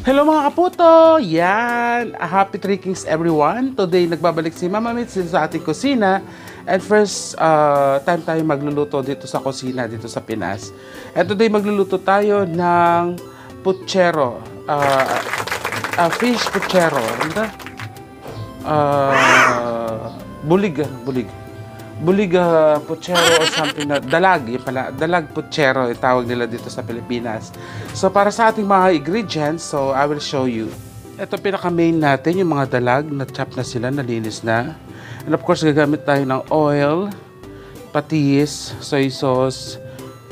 Hello mga kaputo! Yan! Happy Trickings everyone! Today nagbabalik si Mama Mitz sa ating kusina. And first time tayo magluluto dito sa kusina, dito sa Pinas. And today magluluto tayo ng puchero. Fish puchero. Ano? Bulig. Bulig puchero or something na dalag, yun pala, dalag puchero yung tawag nila dito sa Pilipinas. So para sa ating mga ingredients, so I will show you. Ito pinaka main natin, yung mga dalag na chop na sila, nalinis na. And of course gagamit tayo ng oil, patis, soy sauce,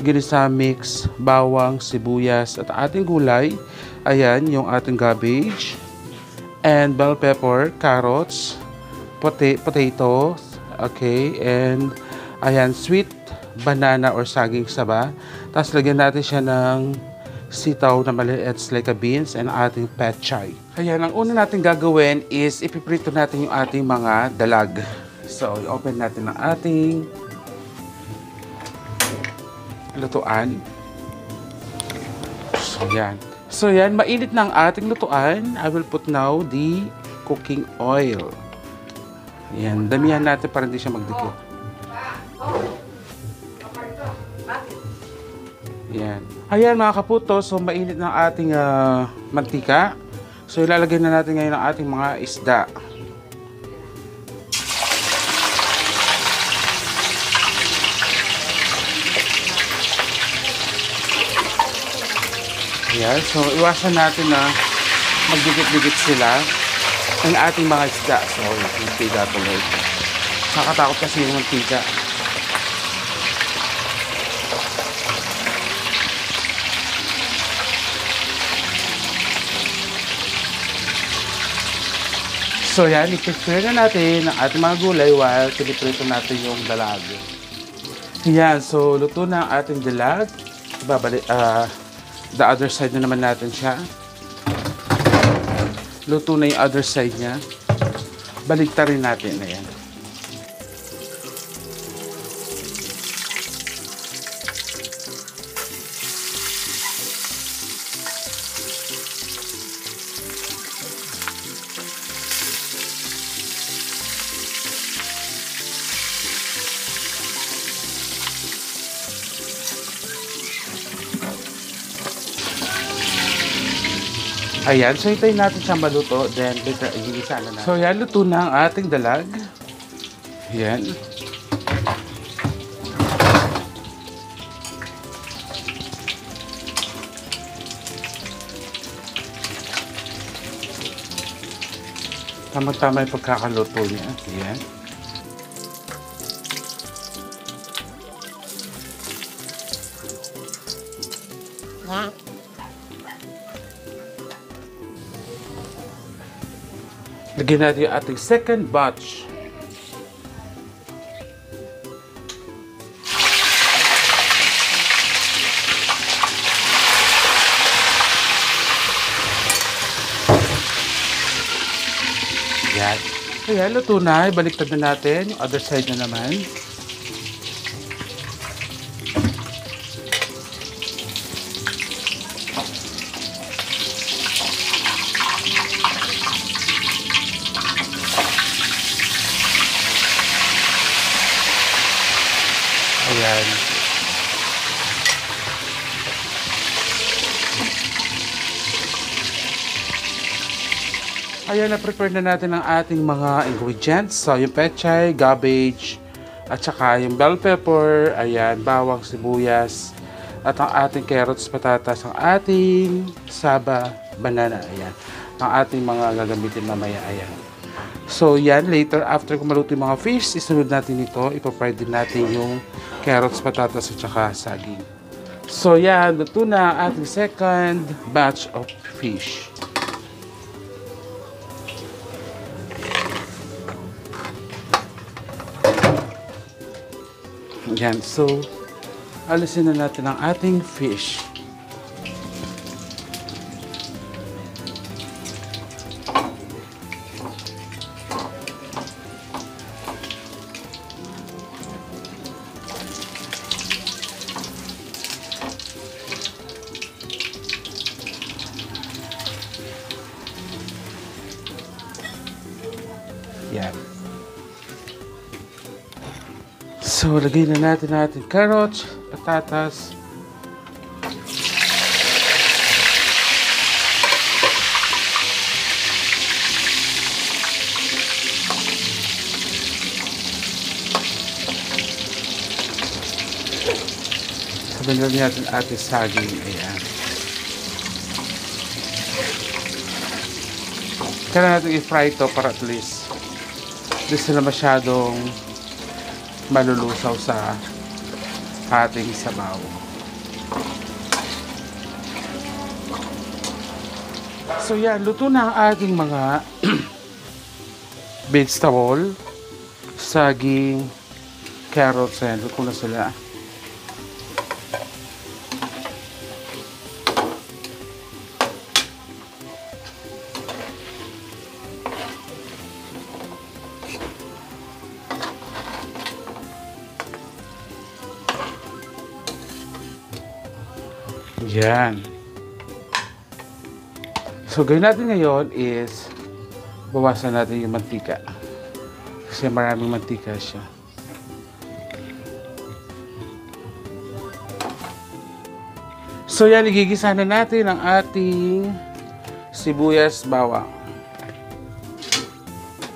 ginisa mix, bawang, sibuyas at ating gulay. Ayan yung ating cabbage and bell pepper, carrots, potato. Okay, and ayan, sweet banana or saging saba. Tapos lagyan natin siya ng sitaw na maliit like a beans and ating pechay. Ayan, ang una natin gagawin is ipiprito natin yung ating mga dalag. So, i-open natin ang ating lutuan. So, yan, mainit na ang ating lutuan. I will put now the cooking oil. Yan, damihan natin para hindi siya magdikit. Yan. Ayan mga kaputo, so mainit ng ating mantika. So ilalagay na natin ngayon ang ating mga isda. Ayan, so iwasan natin na magdikit-dikit sila ang ating mga isda. So, yung mantika tuloy. Nakatakot kasi yung mantika. So, yan. I-prepare na natin ang ating mga gulay while piniprito natin yung dalag. Yan. So, luto na ang ating dalag. Babalik, the other side na naman natin siya. Luto na yung other side niya. Baligtarin natin. Ayan. Ayan, so hintayin natin siyang maluto, then later, igisa na natin. So yan, luto na ang ating dalag. Ayan. Tama-tama yung pagkakaluto niya. Ayan. Lagyan natin yung ating second batch. Yan. Ayan, luto na. Ibaliktad na natin. Yung other side na naman. Ayan. Ayan, na-prepare na natin ang ating mga ingredients. So, yung pechay, cabbage, at saka yung bell pepper, ayan, bawang, sibuyas, at ang ating carrots, patatas, ang ating saba, banana, ayan. Ang ating mga gagamitin mamaya, ayan. So, yan, later, after kumaluto yung mga fish, isunod natin ito, ipapry din natin yung carrots, patatas, at saka saging. So, yan, luto na ang ating second batch of fish. Yan, so, alisin na natin ang ating fish. Yan. So, lagay na natin carrots, patatas. Sabihin natin ating saging. Ayan. Kailangan natin i-fry ito para at least hindi sila masyadong malulusaw sa ating sabaw. So yan, luto na ang ating mga vegetable, saging, carrots, ayan, luto na sila. Yan. So, gawin natin ngayon is bawasan natin yung mantika. Kasi maraming mantika siya. So, yan. Igigisa na natin ang ating sibuyas bawang.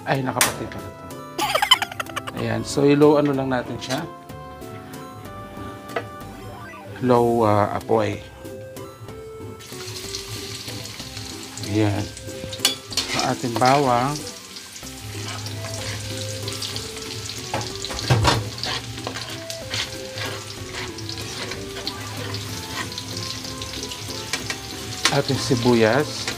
Ay, nakapatid pa ito. Ayan. So, low ano lang natin siya. Low apoy. Ayan. Ang ating bawang. Ating sibuyas.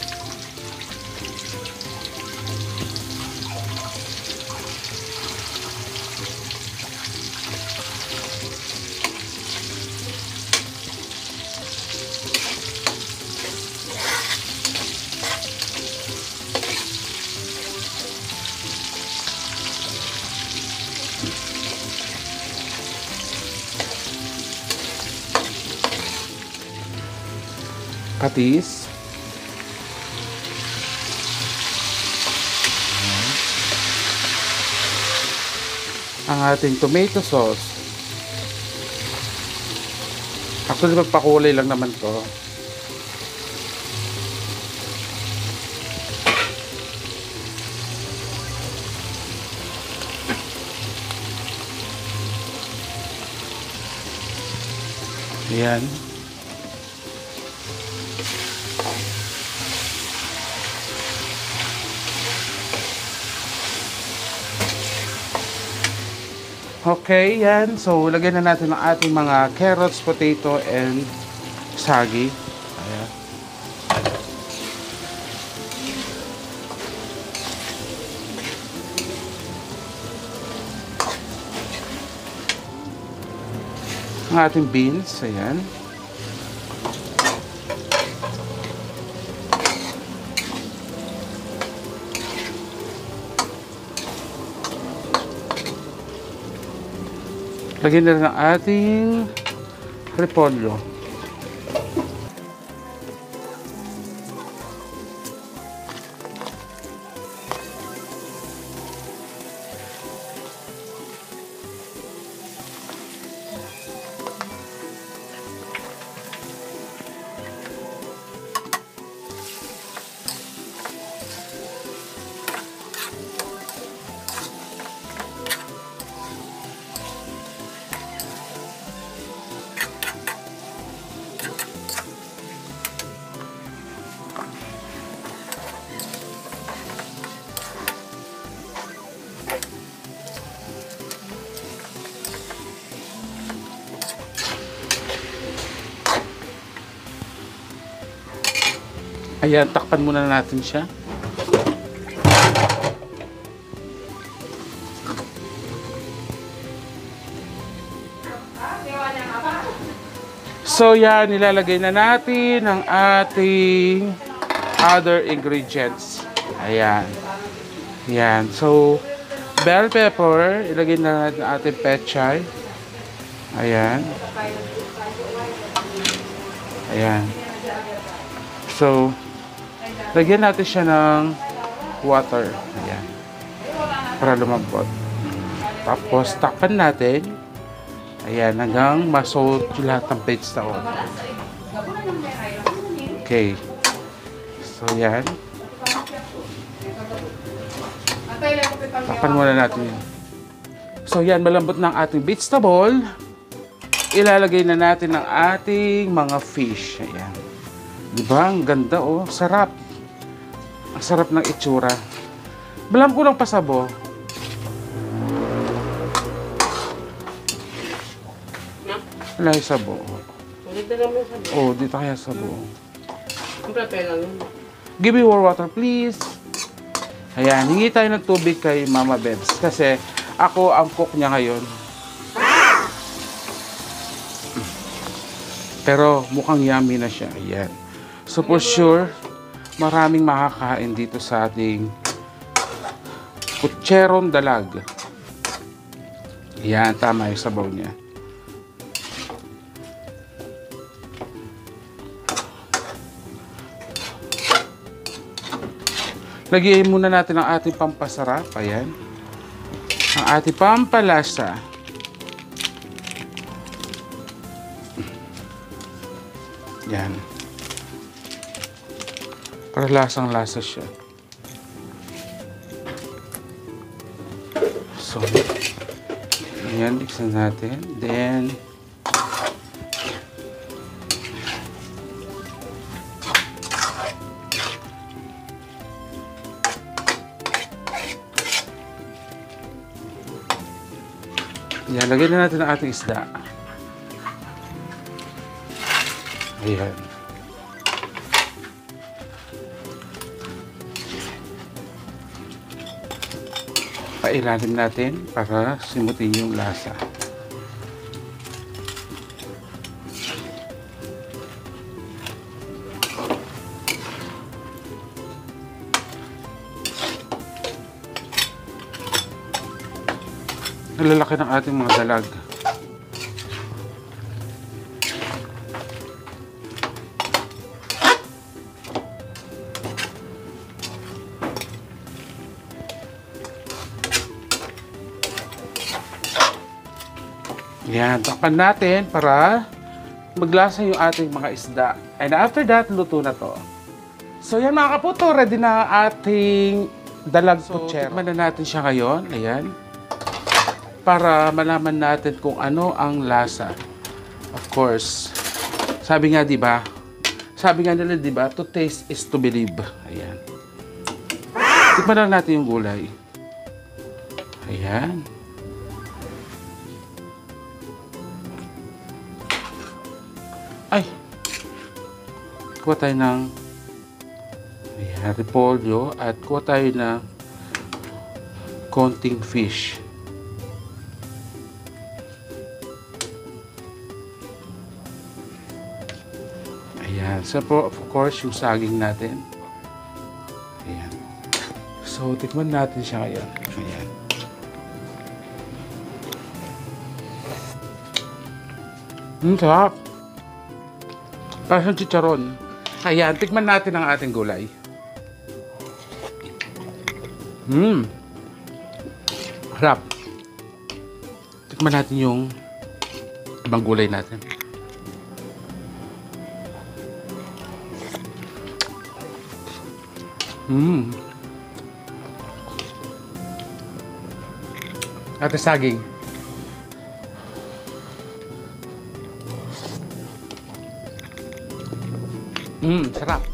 Patis. Ang ating tomato sauce. Actually, magpakulay lang naman to. Ayan. Okay, yan. So, lagyan na natin ang ating mga carrots, potato, and sagi. Ayan. Ang ating beans. Ayan. Lagyan na rin ang ating repolyo. Ayan, takpan muna natin siya. So yan, nilalagay na natin ang ating other ingredients. Ayan. Ayan. So, bell pepper, ilagay na natin ang ating pechay. Ayan. Ayan. So, lagyan natin siya ng water. Ayan. para lumambot. Tapos, takpan natin. Ayan, hanggang masot yung lahat ng vegetable. Okay. So, yan. Takpan muna natin yun. So, yan, malambot ng ating vegetable. Ilalagay na natin ang ating mga fish. Ayan. Diba? Ang ganda, oh. Sarap. Ang sarap ng itsura. Balam ko lang pasabo. Wala yung sabo. Oh, dito kaya sabo. Give me more water, please. Ayan, hingi tayo ng tubig kay Mama Bebs. Kasi ako ang cook niya ngayon. Pero mukhang yummy na siya. Ayan. So for sure, maraming makakain dito sa ating putcherong dalag. Ayan, tama yung sabaw niya. Lagyan muna natin ang ating pampasarap. Ayan. Ang ating pampalasa. Yan. Para lasang-lasa siya. So, ayan. Mixin natin. Then, yan, lagyan na natin ang ating isda. Ayan. Pailalim natin para simutin yung lasa. Ang lalaki ng ating mga dalag. Yan, takpan natin para maglasa yung ating mga isda. And after that, luto na to. So yan mga kaputo, ready na ang ating dalag puchero. Tikman na natin siya ngayon. Ayan. Para malaman natin kung ano ang lasa. Of course, sabi nga 'di ba? Sabi nga nila 'di ba, to taste is to believe. Ayan. Tikman na natin yung gulay. Ayan. Ay. Kuha tayo ng ayan, repolyo at kuha tayo ng konting fish. Ayan. So, of course, yung saging natin. Ayan. So, tikman natin siya ngayon. Ayan. Sarap. Parang chicharon. Ayan. Tikman natin ang ating gulay. Sarap. Tikman natin yung ibang gulay natin. Ate saging. Sarap.